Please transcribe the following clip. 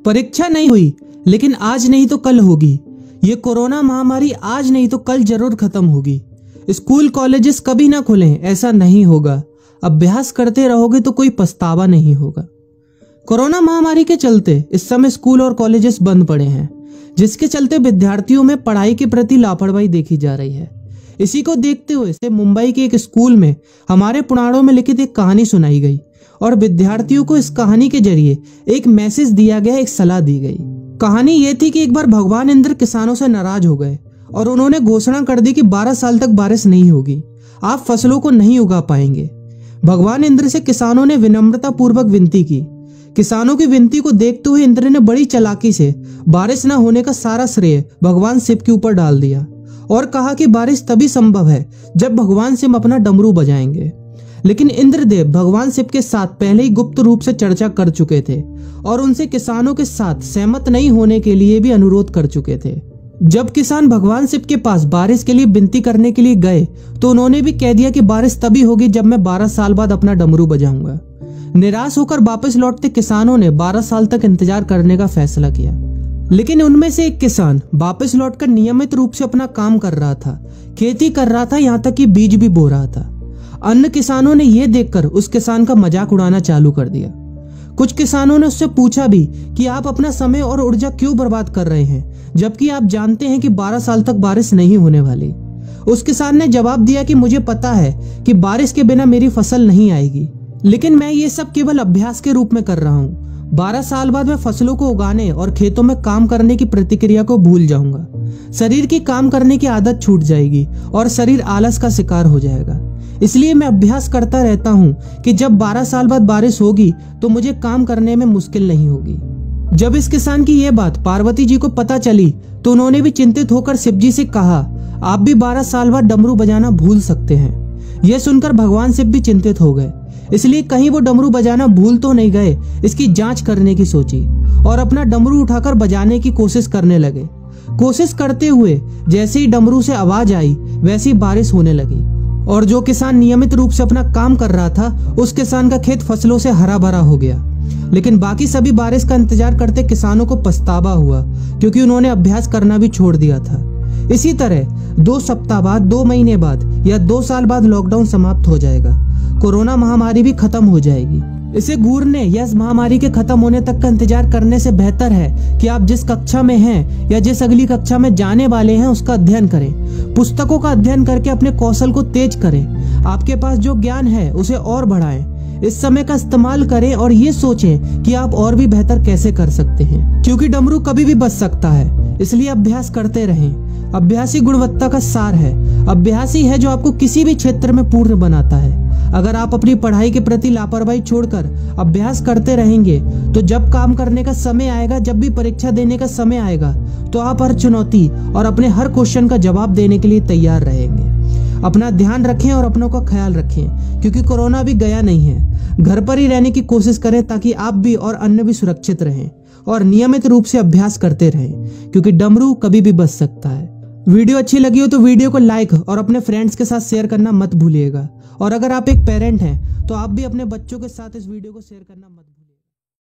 परीक्षा नहीं हुई, लेकिन आज नहीं तो कल होगी। ये कोरोना महामारी आज नहीं तो कल जरूर खत्म होगी। स्कूल कॉलेजेस कभी ना खुलें, ऐसा नहीं होगा। अभ्यास करते रहोगे तो कोई पछतावा नहीं होगा। कोरोना महामारी के चलते इस समय स्कूल और कॉलेजेस बंद पड़े हैं, जिसके चलते विद्यार्थियों में पढ़ाई के प्रति लापरवाही देखी जा रही है। इसी को देखते हुए से मुंबई के एक स्कूल में हमारे पुराणों में लिखित एक कहानी सुनाई गई और विद्यार्थियों को इस कहानी के जरिए एक मैसेज दिया गया, एक सलाह दी गई। कहानी ये थी कि एक बार भगवान इंद्र किसानों से नाराज हो गए और उन्होंने घोषणा कर दी कि 12 साल तक बारिश नहीं होगी, आप फसलों को नहीं उगा पाएंगे। भगवान इंद्र से किसानों ने विनम्रता पूर्वक विनती की। किसानों की विनती को देखते हुए इंद्र ने बड़ी चालाकी से बारिश न होने का सारा श्रेय भगवान शिव के ऊपर डाल दिया और कहा कि बारिश तभी संभव है जब भगवान शिव अपना डमरू बजाएंगे। लेकिन इंद्रदेव भगवान शिव के साथ पहले ही गुप्त रूप से चर्चा कर चुके थे और उनसे किसानों के साथ सहमत नहीं होने के लिए भी अनुरोध कर चुके थे। जब किसान भगवान शिव के पास बारिश के लिए विनती करने के लिए गए तो उन्होंने भी कह दिया कि बारिश तभी होगी जब मैं 12 साल बाद अपना डमरू बजाऊंगा। निराश होकर वापस लौटते किसानों ने 12 साल तक इंतजार करने का फैसला किया। लेकिन उनमें से एक किसान वापस लौटकर नियमित रूप से अपना काम कर रहा था, खेती कर रहा था, यहाँ तक कि बीज भी बो रहा था। अन्य किसानों ने यह देखकर उस किसान का मजाक उड़ाना चालू कर दिया। कुछ किसानों ने उससे पूछा भी कि आप अपना समय और ऊर्जा क्यों बर्बाद कर रहे हैं, जबकि आप जानते हैं कि 12 साल तक बारिश नहीं होने वाली। उस किसान ने जवाब दिया कि मुझे पता है कि बारिश के बिना मेरी फसल नहीं आएगी, लेकिन मैं ये सब केवल अभ्यास के रूप में कर रहा हूँ। 12 साल बाद मैं फसलों को उगाने और खेतों में काम करने की प्रतिक्रिया को भूल जाऊंगा। शरीर की काम करने की आदत छूट जाएगी और शरीर आलस का शिकार हो जाएगा। इसलिए मैं अभ्यास करता रहता हूँ कि जब 12 साल बाद बारिश होगी तो मुझे काम करने में मुश्किल नहीं होगी। जब इस किसान की यह बात पार्वती जी को पता चली तो उन्होंने भी चिंतित होकर शिव जी से कहा, आप भी 12 साल बाद डमरू बजाना भूल सकते हैं। यह सुनकर भगवान शिव भी चिंतित हो गए, इसलिए कहीं वो डमरू बजाना भूल तो नहीं गए, इसकी जांच करने की सोची और अपना डमरू उठाकर बजाने की कोशिश करने लगे। कोशिश करते हुए जैसे ही डमरू से आवाज आई वैसी बारिश होने लगी और जो किसान नियमित रूप से अपना काम कर रहा था उस किसान का खेत फसलों से हरा भरा हो गया। लेकिन बाकी सभी बारिश का इंतजार करते किसानों को पछतावा हुआ, क्योंकि उन्होंने अभ्यास करना भी छोड़ दिया था। इसी तरह 2 सप्ताह बाद, 2 महीने बाद या 2 साल बाद लॉकडाउन समाप्त हो जाएगा। कोरोना महामारी भी खत्म हो जाएगी। इसे घूरने या इस महामारी के खत्म होने तक का इंतजार करने से बेहतर है कि आप जिस कक्षा में हैं या जिस अगली कक्षा में जाने वाले हैं उसका अध्ययन करें। पुस्तकों का अध्ययन करके अपने कौशल को तेज करें। आपके पास जो ज्ञान है उसे और बढ़ाएं। इस समय का इस्तेमाल करें और ये सोचें कि आप और भी बेहतर कैसे कर सकते हैं, क्योंकि डमरू कभी भी बच सकता है। इसलिए अभ्यास करते रहें। अभ्यास ही गुणवत्ता का सार है। अभ्यास ही है जो आपको किसी भी क्षेत्र में पूर्ण बनाता है। अगर आप अपनी पढ़ाई के प्रति लापरवाही छोड़कर अभ्यास करते रहेंगे तो जब काम करने का समय आएगा, जब भी परीक्षा देने का समय आएगा, तो आप हर चुनौती और अपने हर क्वेश्चन का जवाब देने के लिए तैयार रहेंगे। अपना ध्यान रखें और अपनों का ख्याल रखें, क्योंकि कोरोना भी गया नहीं है। घर पर ही रहने की कोशिश करें ताकि आप भी और अन्य भी सुरक्षित रहें और नियमित रूप से अभ्यास करते रहें, क्योंकि डमरू कभी भी बच सकता है। वीडियो अच्छी लगी हो तो वीडियो को लाइक और अपने फ्रेंड्स के साथ शेयर करना मत भूलिएगा। और अगर आप एक पेरेंट हैं तो आप भी अपने बच्चों के साथ इस वीडियो को शेयर करना मत भूलिएगा।